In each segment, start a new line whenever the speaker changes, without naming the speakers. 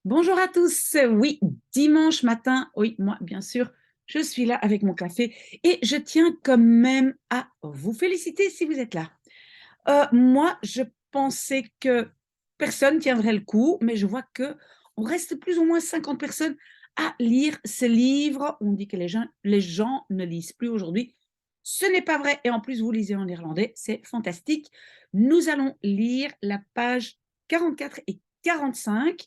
Bonjour à tous. Oui, dimanche matin, oui, moi, bien sûr, je suis là avec mon café et je tiens quand même à vous féliciter si vous êtes là. Moi, je pensais que personne tiendrait le coup, mais je vois que on reste plus ou moins 50 personnes à lire ce livre. On dit que les gens ne lisent plus aujourd'hui. Ce n'est pas vrai et en plus, vous lisez en néerlandais, c'est fantastique. Nous allons lire la page 44 et 45.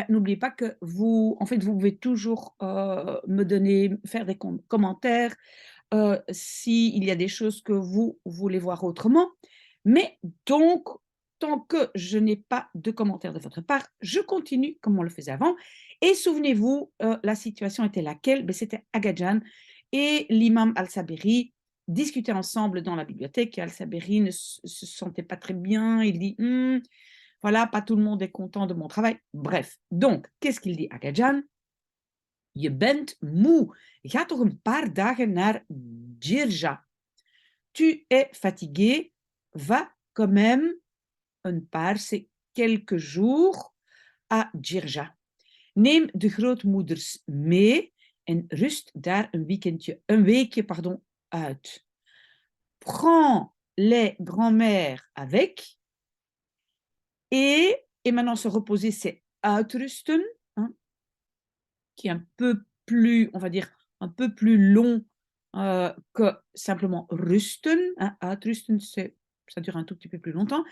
N'oubliez pas que vous, en fait, vous pouvez toujours me donner, faire des commentaires s'il y a des choses que vous voulez voir autrement. Mais donc, tant que je n'ai pas de commentaires de votre part, je continue comme on le faisait avant. Et souvenez-vous, la situation était laquelle? C'était Agadjan et l'imam Al-Saberi discutaient ensemble dans la bibliothèque. Al-Saberi ne se sentait pas très bien. Il dit, voilà, pas tout le monde est content de mon travail. Bref, donc, qu'est-ce qu'il dit Agadjan? Je bent moe. Ga toch een paar dagen naar Djirja. Tu es fatigué. Va quand même een paar, c'est quelques jours à Djirja. Neem de grootmoeders mee en rust daar een weekje uit. Prends les grands-mères avec et maintenant se reposer, c'est uitrusten, hein, qui est un peu plus, on va dire, un peu plus long que simplement rusten. Hein. Uitrusten, ça dure un tout petit peu plus longtemps.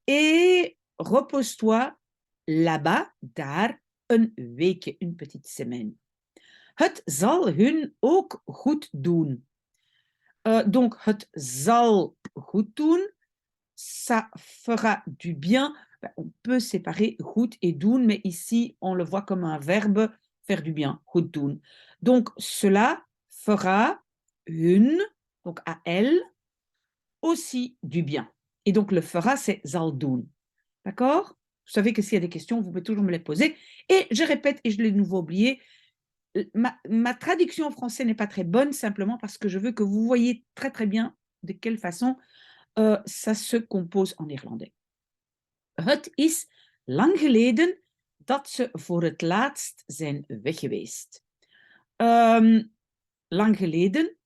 Et repose-toi là-bas, daar, een weekje, une petite semaine. Het zal hun ook goed doen. Donc, het zal goed doen, ça fera du bien. On peut séparer goed et doen, mais ici, on le voit comme un verbe, faire du bien, goed doen. Donc, cela fera hun, donc à elle, aussi du bien. Et donc, le fera, c'est zal doen. D'accord? Vous savez que s'il y a des questions, vous pouvez toujours me les poser. Et je répète, et je l'ai de nouveau oublié, ma traduction en français n'est pas très bonne, simplement parce que je veux que vous voyez très très bien de quelle façon ça se compose en néerlandais. Het is lang geleden dat ze voor het laatst zijn weg geweest. Lang geleden,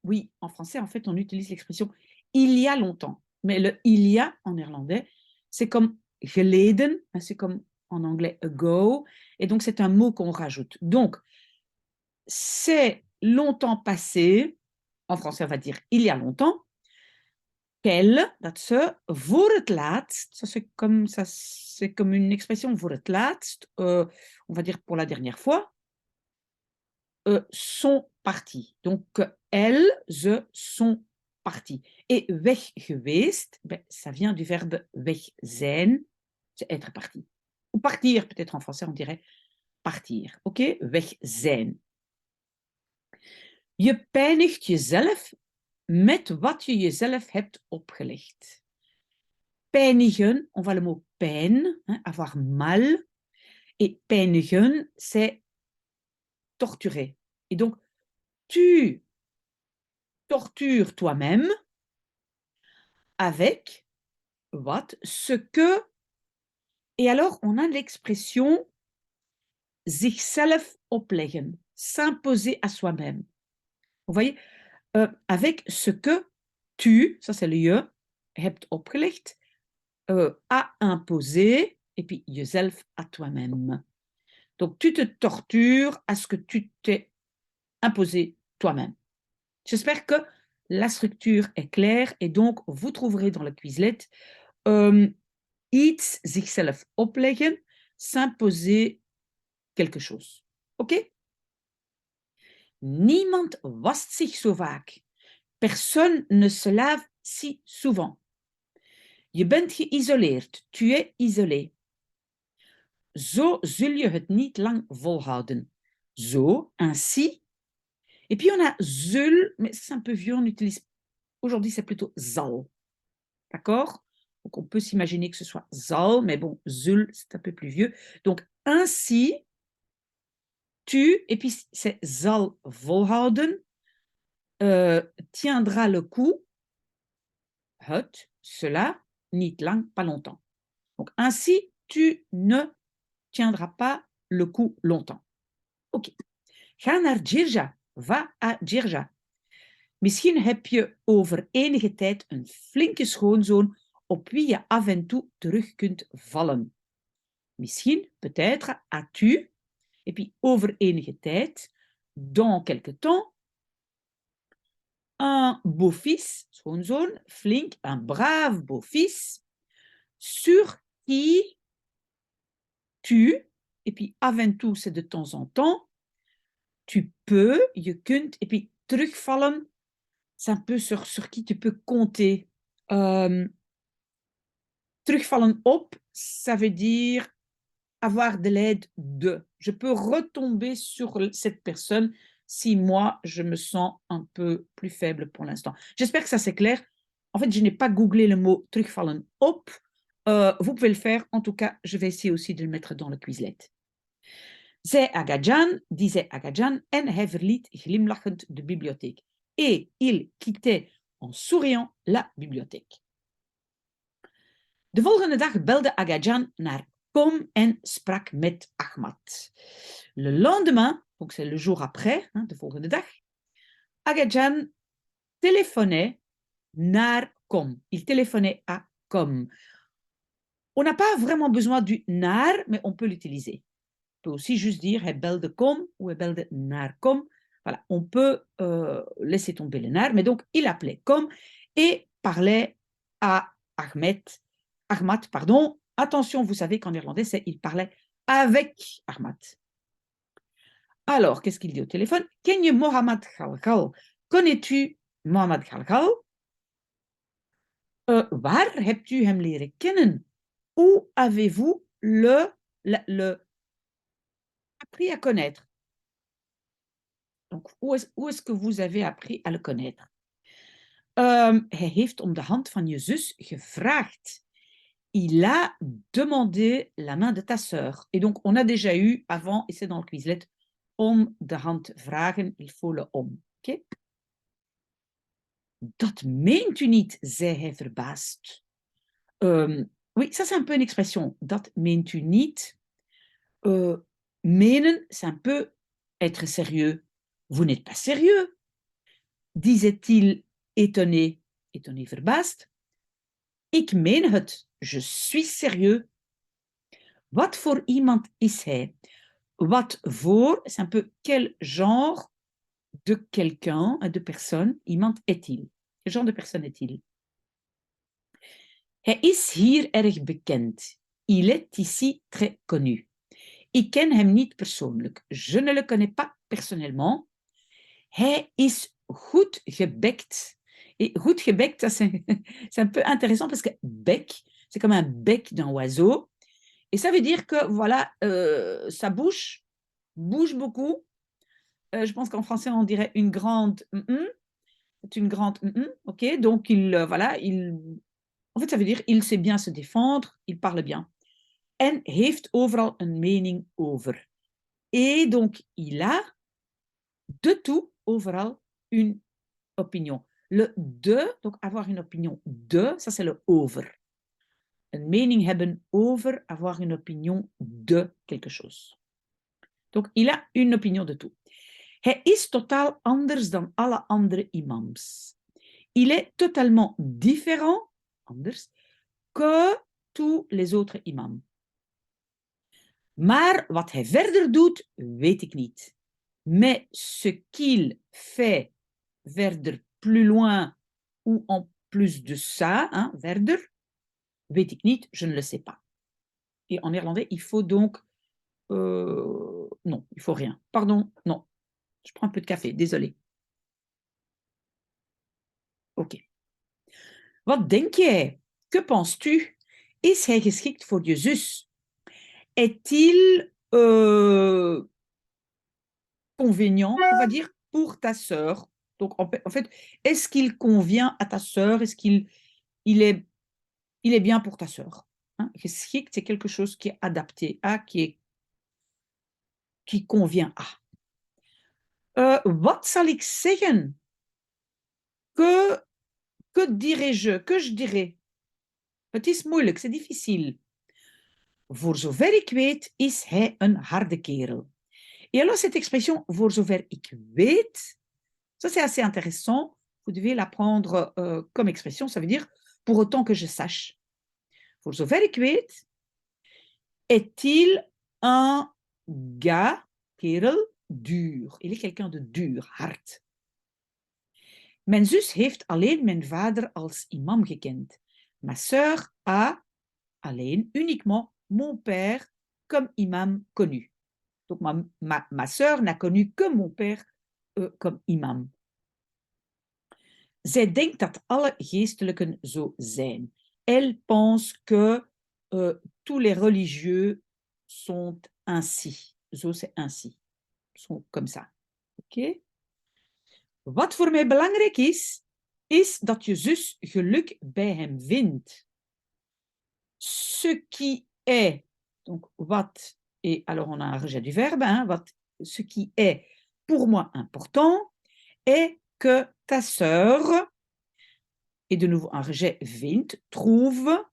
oui, en français, en fait, on utilise l'expression il y a longtemps. Mais le il y a en néerlandais, c'est comme geleden, c'est comme en anglais ago, et donc c'est un mot qu'on rajoute. Donc, c'est longtemps passé, en français, on va dire il y a longtemps, qu'elle, dat ze, voor het laatst, ça, c'est comme une expression voor het laatst, on va dire pour la dernière fois, sont partis. Donc, elles sont parties. Et weg geweest, ça vient du verbe weg zijn, c'est être parti. Ou partir, peut-être en français, on dirait partir. OK? Weg zijn. Je pijnigt jezelf met wat je jezelf hebt opgelegd. Pijnigen, on voit le mot peine, hein, avoir mal. Et pijnigen, c'est torturer. Et donc, tu tortures toi-même avec wat, ce que. Et alors, on a l'expression zichzelf opleggen, s'imposer à soi-même. Vous voyez, avec ce que tu, ça c'est le je, hebt opgelegd, à imposer, et puis jezelf à toi-même. Donc, tu te tortures à ce que tu t'es imposé toi-même. J'espère que la structure est claire et donc vous trouverez dans le Quizlet iets zichzelf opleggen, s'imposer quelque chose. OK? Niemand wast zich zo vaak. Personne ne se lave si souvent. Je bent geïsoleerd. Tu es isolé. Zo zul je het niet lang volhouden. Zo, ainsi. Et puis on a zul, mais c'est un peu vieux, on utilise. Aujourd'hui, c'est plutôt zal. D'accord? Donc on peut s'imaginer que ce soit zal, mais bon, zul, c'est un peu plus vieux. Donc ainsi, tu, et puis c'est zal volhouden, tiendra le coup, het, cela, niet lang, pas longtemps. Donc ainsi, tu ne tiendra pas le coup longtemps. Oké. Ga naar Jirja. Va à Jirja. Misschien heb je over enige tijd een flinke schoonzoon op wie je af en toe terug kunt vallen. Misschien, peut-être, as-tu, et puis over enige tijd, dans quelque temps, un beau-fils, schoonzoon, flink, un brave beau-fils, sur qui tu, et puis af en toe, c'est de temps en temps, tu peux, je kunt, et puis terugvallen, c'est un peu sur qui tu peux compter. Terugvallen op, ça veut dire avoir de l'aide de. Je peux retomber sur cette personne si moi, je me sens un peu plus faible pour l'instant. J'espère que ça c'est clair. En fait, je n'ai pas googlé le mot terugvallen op. Vous pouvez le faire. En tout cas, je vais essayer aussi de le mettre dans le Quizlet. Zei Agajan, disait Agajan, en hij verliet glimlachend de bibliotheek. Et il quittait en souriant la bibliothèque. De volgende dag belde Agajan naar Kom en sprak met Ahmad. Le lendemain, donc c'est le jour après, de volgende dag, Agajan téléphonait naar Kom. Il téléphonait à Kom. On n'a pas vraiment besoin du naar, mais on peut l'utiliser. On peut aussi juste dire hij belde Kom ou hij belde naar Kom. Voilà, on peut laisser tomber le naar, mais donc il appelait Kom et parlait à Ahmad, pardon. Attention, vous savez qu'en néerlandais, c'est il parlait avec Ahmad. Alors, qu'est-ce qu'il dit au téléphone? Ken je Mohamed Galgal? Connais-tu Mohamed Galgal? Waar hebt u hem leren kennen? Où avez-vous le appris à connaître? Donc, où est-ce que vous avez appris à le connaître? Hij heeft om de hand van je zus gevraagd. Il a demandé la main de ta sœur. Et donc, on a déjà eu avant, et c'est dans le Quizlet, om de hand vragen, il faut le om. Okay? Dat meent u niet, zei hij verbaasd. Oui, ça c'est un peu une expression. Dat meent u niet. Menen, c'est un peu être sérieux. Vous n'êtes pas sérieux, disait-il étonné verbaasd. Ik meen het, je suis sérieux. Wat voor iemand is hij? Wat voor, c'est un peu quel genre de quelqu'un, de personne, iemand est-il? Quel genre de personne est-il? Hij is hier erg bekend. Il est ici très connu. Ik ken hem niet persoonlijk. Je ne le connais pas personnellement. Hij is goed gebekt. Et goed gebekt, ça c'est un peu intéressant parce que bec, c'est comme un bec d'un oiseau. Et ça veut dire que, voilà, sa bouche bouge beaucoup. Je pense qu'en français, on dirait une grande c'est une grande ok. Donc, voilà, en fait, ça veut dire il sait bien se défendre, il parle bien. En heeft overal een mening over. Et donc, il a de tout, overal, une opinion. Le de, donc avoir une opinion de, ça c'est le over. Een mening hebben over, avoir une opinion de quelque chose. Donc, il a une opinion de tout. Hij is totaal anders dan alle andere imams. Il est totalement différent, anders, que tous les autres imams. Maar wat hij verder doet, weet ik niet. Mais ce qu'il fait verder, plus loin ou en plus de ça, verder, weet ik niet, je ne le sais pas. Et en néerlandais, il faut donc... non, il faut rien. Pardon, non. Je prends un peu de café, désolé. Ok. Wat denk jij? Que penses-tu? Is hij geschikt voor je zus? Est-il convenient, on va dire, pour ta sœur? Donc, en fait, est-ce qu'il convient à ta sœur? Est-ce qu'il est bien pour ta sœur? Geschikt, c'est quelque chose qui est adapté à, qui convient à. Wat zal ik zeggen? Que dirais-je? Que je dirais? Het is moeilijk, c'est difficile. Voor zover ik weet, is hij een harde kerel. Et alors, cette expression, voor zover ik weet, ça c'est assez intéressant. Vous devez la prendre comme expression. Ça veut dire pour autant que je sache. Voor zover ik weet, est-il un gars, kerel, duur. Il est quelqu'un de duur, hard. Mijn zus heeft alleen mijn vader als imam gekend. Ma sœur a alleen, uniquement, mon père comme imam connu. Donc ma sœur n'a connu que mon père comme imam. Zij denkt dat alle geestelijken zo zijn. Elle pense que tous les religieux sont ainsi. Zo c'est ainsi. Sont comme ça. Oké? Wat voor mij belangrijk is dat je zus geluk bij hem vindt. Ce qui est, donc wat, et alors on a un rejet du verbe, hein, ce qui est pour moi important est que ta sœur, et de nouveau un rejet vindt, trouve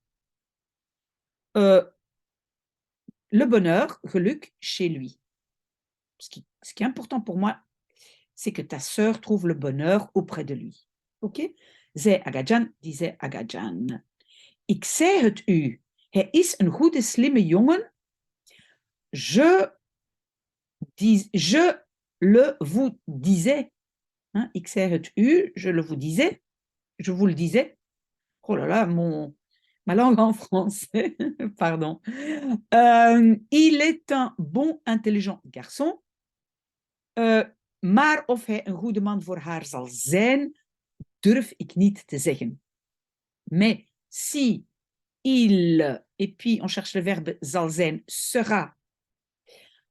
le bonheur, geluk, chez lui. Ce qui est important pour moi, c'est que ta sœur trouve le bonheur auprès de lui. Ok? Zij Agajan, disait Agajan. Ik zei het u, hij is een goede, slimme jongen. Je le vous disais. Hein? Ik zei het u, je le vous disais. Je vous le disais. Oh là là, ma langue en français, pardon. Il est un bon, intelligent garçon. Maar of hij een goede man voor haar zal zijn, durf ik niet te zeggen. Mais si il, et puis on cherche le verbe zal zijn, sera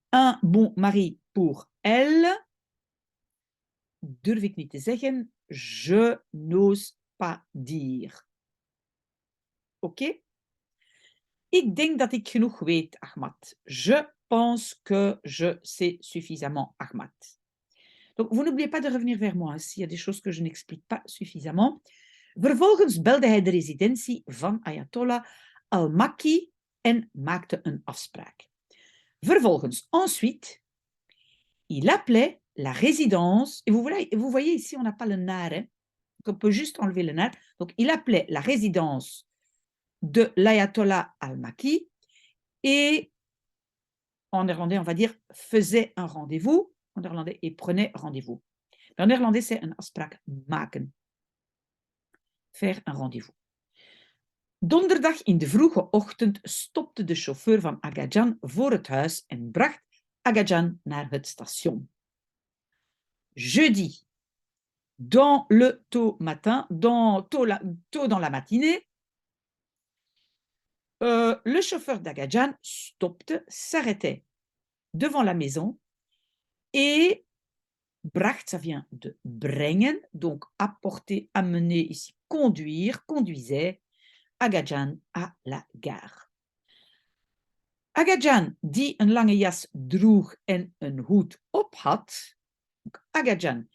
un bon mari pour elle, durf ik niet te zeggen, je n'ose pas dire. Oké? Ik denk dat ik genoeg weet, Ahmad. Je pense que je sais suffisamment, Ahmad. Donc, vous n'oubliez pas de revenir vers moi s'il y a des choses que je n'explique pas suffisamment. Vervolgens belde hij de residentie van Ayatollah al-Makki en maakte een afspraak. Vervolgens, ensuite, il appelait la résidence, et vous voyez ici, on n'a pas le nar, hein, donc on peut juste enlever le nar. Donc, il appelait la résidence de l'Ayatollah al-Makki et, en néerlandais, on va dire, faisait un rendez-vous, en néerlandais, et prenait rendez-vous. En néerlandais, c'est een afspraak maken. Faire un rendez-vous. Donderdag in de vroege ochtend stopte de chauffeur van Agajan voor het huis en bracht Agajan naar het station. Jeudi, dans le tôt matin, tôt dans la matinée, le chauffeur d'Agajan stopte, s'arrêtait devant la maison et bracht, ça vient de brengen, donc apporter, amener ici, conduire, conduisait Agajan à la gare. Agajan, die een lange jas droeg en een hoed op had, Agajan,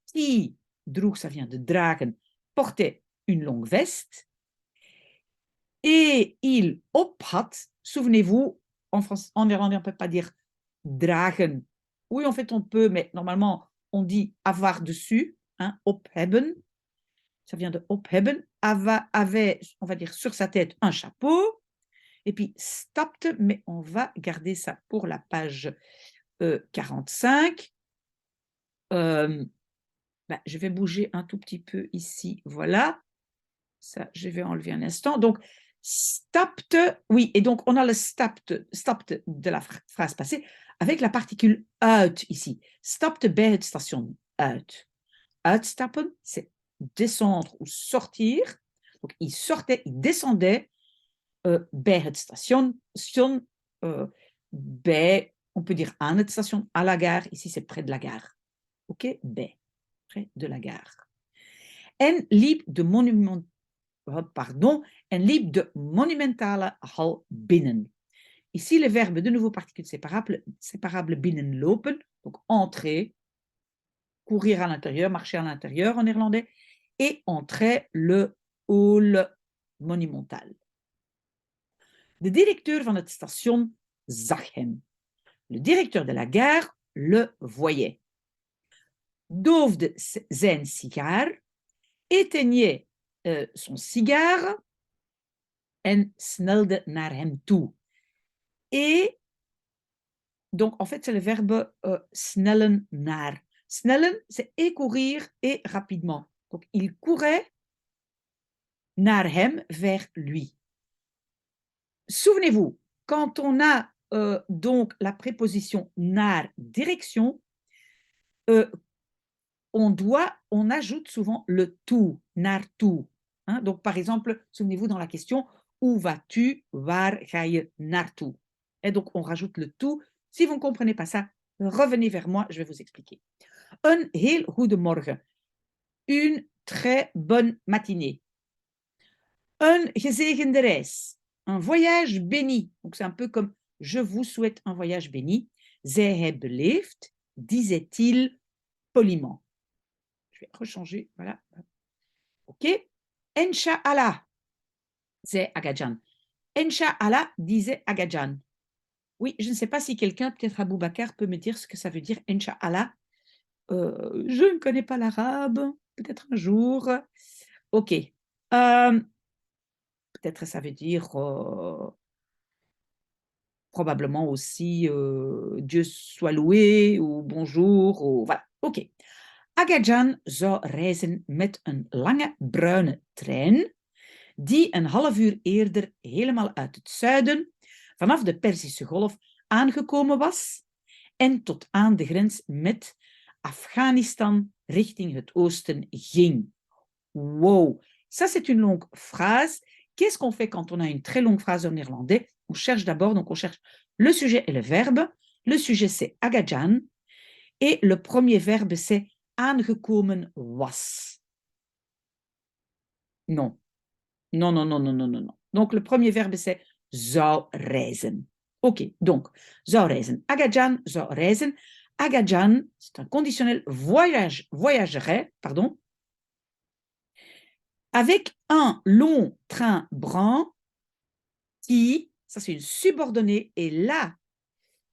qui droeg, ça vient de dragen, portait une longue veste, et il op had, souvenez-vous, en néerlandais on ne peut pas dire dragen. Oui, en fait on peut, mais normalement on dit avoir dessus, hein, op hebben, ça vient de op hebben, avait, on va dire, sur sa tête un chapeau, et puis stapte, mais on va garder ça pour la page 45. Je vais bouger un tout petit peu ici, voilà. Ça, je vais enlever un instant. Donc, stapte, oui, et donc on a le stapte de la phrase passée avec la particule uit ici. Stapte bij het station, uit. Uitstappen, c'est descendre ou sortir. Donc, il sortait, il descendait bij het station, bij, on peut dire aan het station, à la gare, ici c'est près de la gare. Ok, bij, près de la gare. En liep de monumentale hal binnen. Ici, le verbe de nouveau particule séparable binnenlopen, donc entrer, courir à l'intérieur, marcher à l'intérieur en néerlandais, et entrer le hall monumental. De directeur van het station zag hem. Le directeur de la gare le voyait. Doofde zijn sigaar, éteignait son cigare en snelde naar hem toe. Et donc, en fait, c'est le verbe snellen naar. Snellen, c'est et courir et rapidement. Donc, il courait naar hem, vers lui. Souvenez-vous, quand on a donc la préposition naar, direction, on ajoute souvent le toe, naartoe. Hein? Donc, par exemple, souvenez-vous dans la question, où vas-tu, waar ga je naartoe? Et donc, on rajoute le toe. Si vous ne comprenez pas ça, revenez vers moi, je vais vous expliquer. Een heel goede morgen. Une très bonne matinée. Een gezegende reis. Un voyage béni. Donc, c'est un peu comme je vous souhaite un voyage béni. Zij hij beleefd, disait-il poliment. Je vais rechanger, voilà. OK. Inch'Allah, c'est Agadjan. Inch'Allah, disait Agadjan. Oui, je ne sais pas si quelqu'un, peut-être Abou Bakar, peut me dire ce que ça veut dire Inch'Allah. Je ne connais pas l'arabe, peut-être un jour. OK. Peut-être ça veut dire probablement aussi Dieu soit loué ou bonjour. Ou, voilà. OK. Agadjan zou reizen met een lange bruine trein die een half uur eerder helemaal uit het zuiden, vanaf de Perzische Golf, aangekomen was en tot aan de grens met Afghanistan richting het oosten ging. Wow, ça c'est une longue phrase. Qu'est-ce qu'on fait quand on a une très longue phrase en néerlandais? On cherche d'abord, donc on cherche le sujet et le verbe. Le sujet c'est Agadjan et le premier verbe c'est aangekomen was. Non. Non, non, non, non, non, non, non. Donc, le premier verbe, c'est zou reizen. OK, donc, zou reizen. Agadjan zou reizen. Agadjan, c'est un conditionnel voyagerait, pardon, avec un long train brun qui, ça c'est une subordonnée, et là,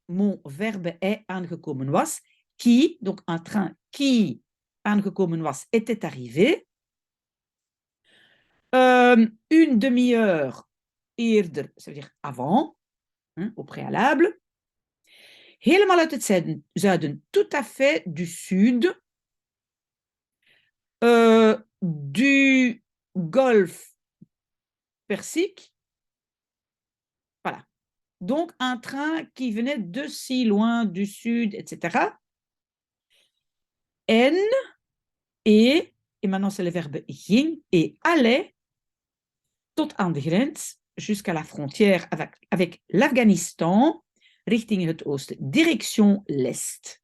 mon verbe est aangekomen was, qui, donc un train qui aangekomen was, était arrivé. Une demi-heure eerder, ça veut dire avant, hein, au préalable. Helemaal uit het zuiden, tout à fait du sud, du golfe Persique. Voilà. Donc, un train qui venait de si loin du sud, etc. En, et maintenant c'est le verbe ging, et allait tot aan de grens, jusqu'à la frontière avec l'Afghanistan, richting het oosten, direction l'est.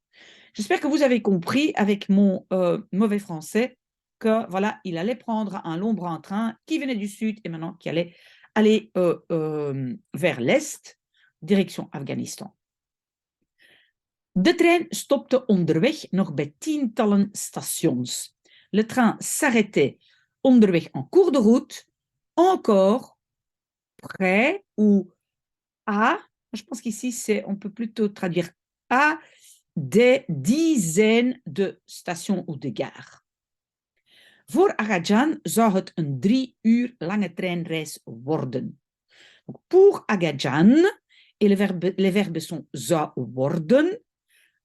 J'espère que vous avez compris avec mon mauvais français que voilà, il allait prendre un long bras en train qui venait du sud et maintenant qui allait aller vers l'est, direction Afghanistan. De trein stopte onderweg nog bij tientallen stations. Le train s'arrêtait onderweg en cours de route, encore près ou à, je pense qu'ici on peut plutôt traduire à des dizaines de stations ou de gares. Voor Agadjan zou het een 3 uur lange treinreis worden. Donc, pour Agadjan, et les verbes sont zou worden,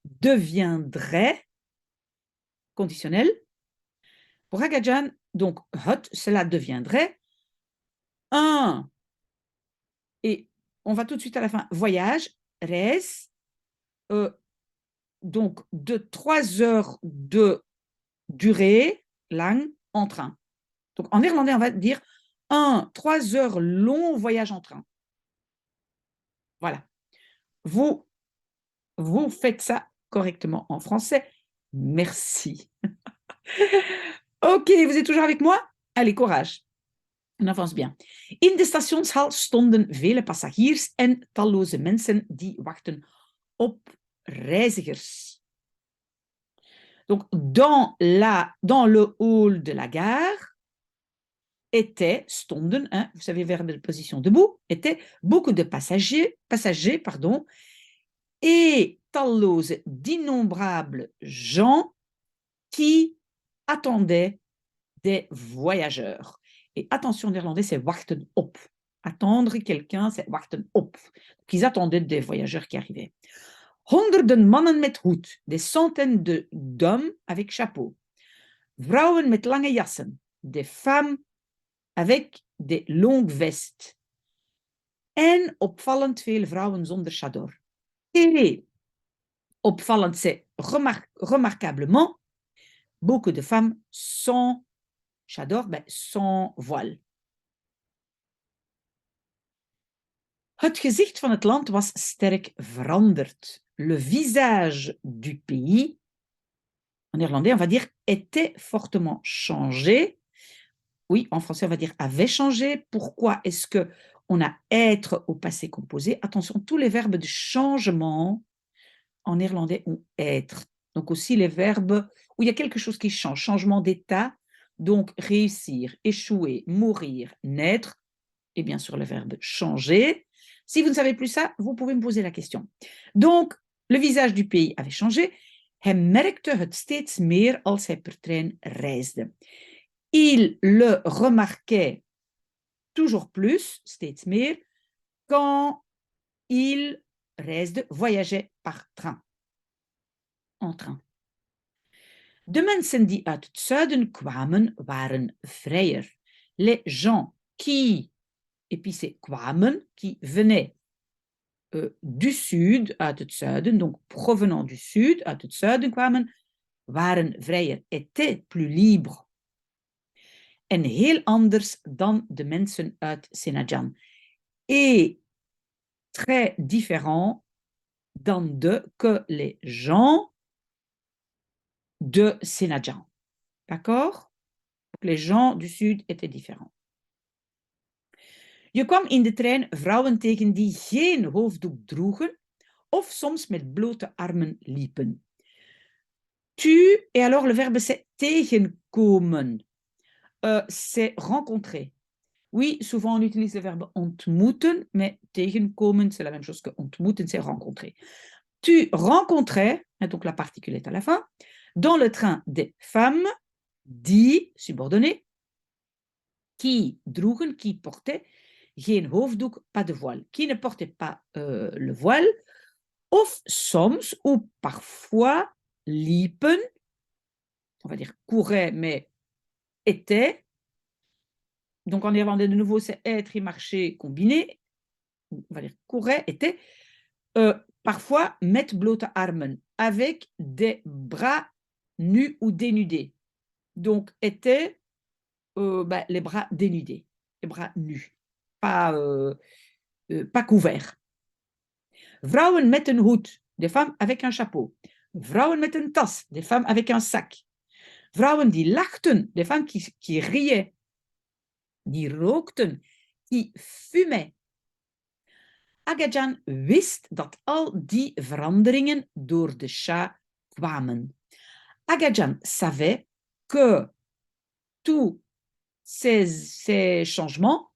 deviendrait, conditionnel. Pour Agadjan, donc, cela deviendrait un, et on va tout de suite à la fin, voyage, reis, donc de 3 heures de durée, lang, en train. Donc en néerlandais, on va dire 3 heures long voyage en train. Voilà. Vous faites ça correctement en français. Merci. OK, vous êtes toujours avec moi? Allez, courage. On avance bien. In de stationshal stonden vele passagiers en talloze mensen die wachten op reizigers. Donc, dans le hall de la gare, étaient, stonden, hein, vous savez, verbe de position debout, étaient beaucoup de passagers, pardon, et talloze, d'innombrables gens qui attendaient des voyageurs. Et attention, en néerlandais, c'est wachten op. Attendre quelqu'un, c'est wachten op. Donc, ils attendaient des voyageurs qui arrivaient. Honderden mannen met hoed, des centaines d'hommes avec chapeau. Vrouwen met lange jassen, des femmes avec des longues vestes. En opvallend veel vrouwen zonder chador. Et opvallend, c'est remarquablement, beaucoup de femmes sans chador, sans voile. Het gezicht van het land was sterk veranderd. Le visage du pays, en néerlandais, on va dire, était fortement changé. Oui, en français, on va dire avait changé. Pourquoi est-ce qu'on a être au passé composé? Attention, tous les verbes de changement en néerlandais ont être. Donc aussi les verbes où il y a quelque chose qui change, changement d'état, donc réussir, échouer, mourir, naître, et bien sûr le verbe changer. Si vous ne savez plus ça, vous pouvez me poser la question. Donc, le visage du pays avait changé. Hij merkte het steeds meer als hij per trein reisde. Il le remarquait toujours plus, steeds meer, quand il reisde, voyageait par train. En train. De mensen die uit het zuiden kwamen, waren vrijer. Les gens qui, et puis c'est kwamen, qui venaient du sud, uit het zuiden, donc provenant du sud, uit het zuiden kwamen, waren vrijer, étaient plus libres. En heel anders dan de mensen uit Senajan. Et très différent que les gens de Senajan. D'accord? Les gens du sud étaient différents. Je kwam in de trein vrouwen tegen die geen hoofddoek droegen of soms met blote armen liepen. Tu, et alors le verbe c'est tegenkomen, c'est rencontrer. Oui, souvent on utilise le verbe ontmoeten, mais tegenkomen, c'est la même chose que ontmoeten, c'est rencontrer. Tu rencontrais, et donc la particule est à la fin, dans le train des femmes, die, subordonnées, qui droegen, qui portaient, geen hoofddoek, pas de voile, qui ne portaient pas le voile, of soms, ou parfois, liepen, on va dire courait, mais était. Donc en néerlandais, de nouveau, c'est être et marcher combiné. On va dire courait, était. Parfois, met blote armen, avec des bras nus ou dénudés. Donc, était les bras dénudés, les bras nus, pas couverts. Vrouwen met een hoed, des femmes avec un chapeau. Vrouwen met een tas, des femmes avec un sac. Vrouwen die lachten, des femmes qui riaient, die rookten, die fumaient. Agajan wist dat al die veranderingen door de Shah kwamen. Agajan savait que tous ces changements,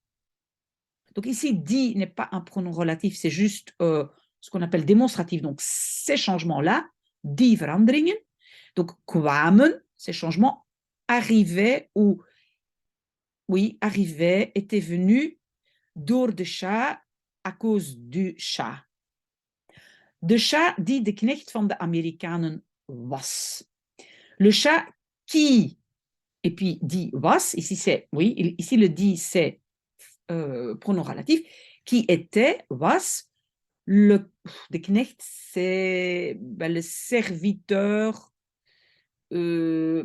donc ici, die n'est pas un pronom relatif, c'est juste ce qu'on appelle démonstratif, donc ces changements-là, die veranderingen, donc kwamen, ces changements arrivaient ou, oui, arrivaient, étaient venus door de Shah à cause du Shah. De Shah die de knecht van de Amerikanen was. Le Shah qui, et puis die was, ici c'est, oui, ici le die c'est pronom relatif, qui était, was, de knecht c'est le serviteur,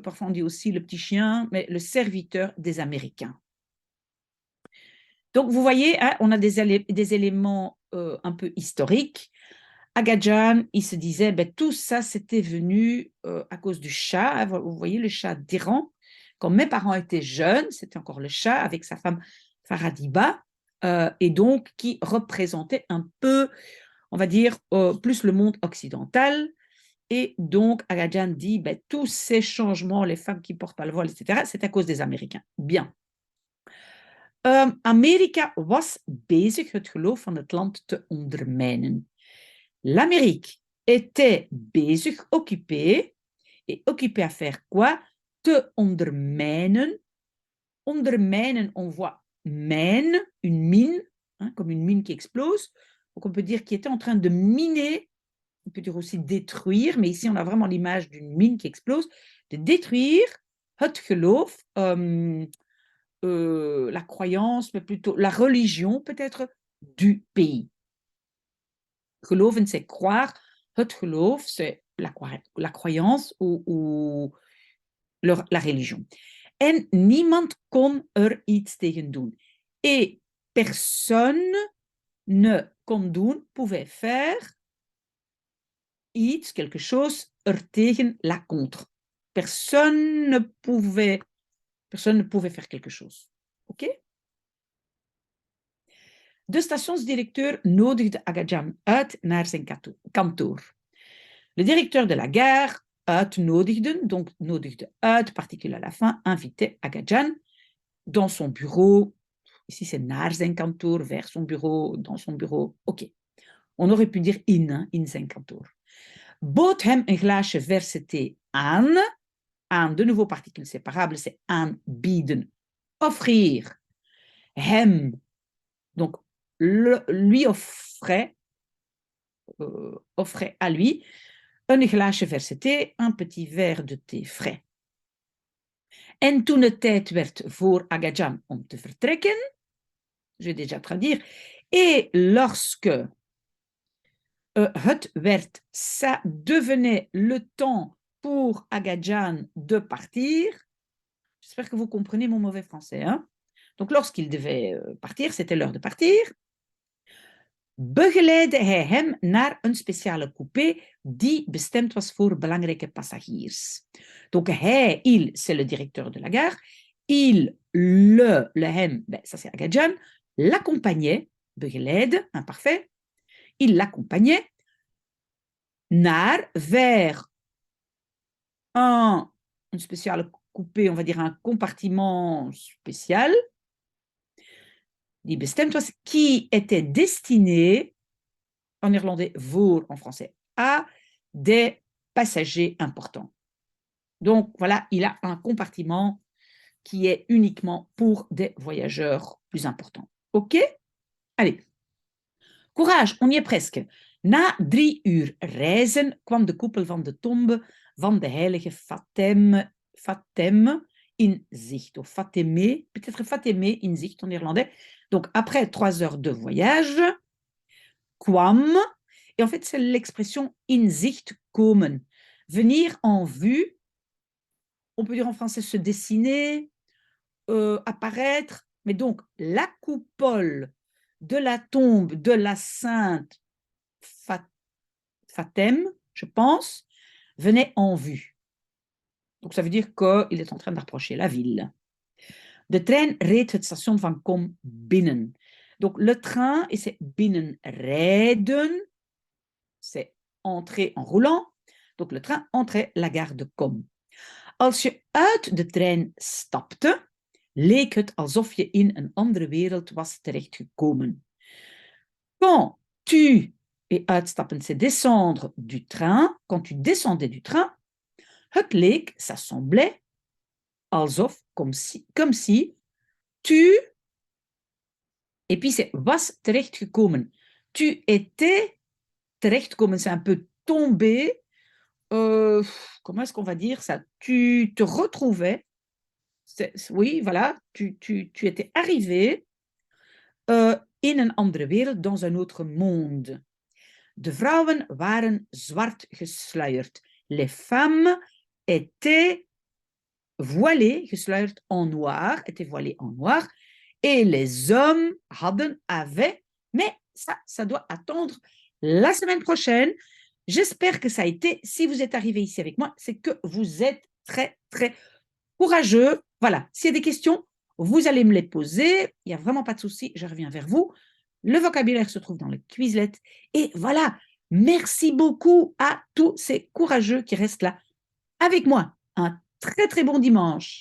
parfois on dit aussi le petit chien, mais le serviteur des Américains. Donc, vous voyez, hein, on a des éléments un peu historiques. Agajan, il se disait, tout ça, c'était venu à cause du Shah. Vous voyez, le Shah d'Iran. Quand mes parents étaient jeunes, c'était encore le Shah avec sa femme Faradiba, et donc qui représentait un peu, on va dire, plus le monde occidental. Et donc, Agajan dit, tous ces changements, les femmes qui portent pas le voile, etc., c'est à cause des Américains. Bien. Amerika was bezig het geloof van het land te ondermijnen. L'Amérique était bezig, occupé, et occupé à faire quoi? Te ondermijnen. Ondermijnen, on voit mine, une mine, hein, comme une mine qui explose. Donc on peut dire qu'il était en train de miner, on peut dire aussi détruire, mais ici on a vraiment l'image d'une mine qui explose, de détruire het geloof, la croyance, mais plutôt la religion peut-être du pays. Geloven, c'est croire. Het geloof, c'est la croyance ou la religion. En niemand kon iets tegen doen. Et personne ne kon doen, pouvait faire iets, quelque chose, tegen, la contre. Personne ne pouvait faire quelque chose. Oké? De stationsdirecteur nodigde Agajan uit naar zijn kantoor. Le directeur de la gare uitnodigde, donc nodigde uit, particule à la fin, invitait Agajan dans son bureau. Ici, c'est naar zijn kantoor, vers son bureau, dans son bureau. Oké. On aurait pu dire in zijn kantoor. Bood hem een glaasje verse thee aan. Aan, de nouveau particule séparable, c'est aanbieden. Offrir. Hem. Donc, lui offrait à lui een glaasje verse thee, un petit verre de thee frais. En toen het tijd werd voor Agajan om te vertrekken, je vais déjà traduire, et lorsque het werd, ça devenait le temps pour Agajan de partir, j'espère que vous comprenez mon mauvais français, hein? Donc lorsqu'il devait partir, c'était l'heure de partir, begeleidde hij hem naar een speciale coupé die bestemd was voor belangrijke passagiers. Donc hij, il, c'est le directeur de la gare, il, le hem, ben, ça c'est Agajan, l'accompagnait, begeleidde, imparfait, il l'accompagnait naar, vers une spéciale coupé, on va dire un compartiment spécial, die bestemd was, qui était destiné, en néerlandais voor, en français à, des passagers importants. Donc voilà, il a un compartiment qui est uniquement pour des voyageurs plus importants. Ok? Allez. Courage, on y est presque. Na 3 uur reizen kwam de koepel van de tombe van de heilige Fatem in zicht. Of Fatemé, peut-être Fatemé in zicht en néerlandais. Donc après 3 heures de voyage, kwam, et en fait c'est l'expression in zicht komen. Venir en vue, on peut dire en français se dessiner, apparaître, mais donc la coupole de la tombe de la sainte Fatem, je pense, venait en vue. Donc ça veut dire qu'il est en train d'approcher la ville. De trein reed het station van Kom binnen. Donc le train, et c'est binnenrijden, c'est entrer en roulant. Donc le train entrait la gare de Kom. Als je uit de trein stapte, leek het alsof je in een andere wereld was terechtgekomen. Quand tu, et uitstappen, c'est descendre du train, quand tu descendais du train, het leek, ça semblait, alsof, comme si, tu, et puis c'est was terechtgekomen. Tu étais terechtgekomen, c'est un peu tombé, comment est-ce qu'on va dire ça? Tu te retrouvais, oui, voilà, tu étais arrivé in een andere wereld, dans un autre monde. De vrouwen waren zwart gesluierd. Les femmes étaient voilées, gesluierd en noir, étaient voilées en noir, et les hommes avaient, mais ça doit attendre la semaine prochaine. J'espère que ça a été, si vous êtes arrivé ici avec moi, c'est que vous êtes très, très courageux. Voilà, s'il y a des questions, vous allez me les poser. Il n'y a vraiment pas de souci, je reviens vers vous. Le vocabulaire se trouve dans le Quizlet. Et voilà, merci beaucoup à tous ces courageux qui restent là avec moi. Un très, très bon dimanche.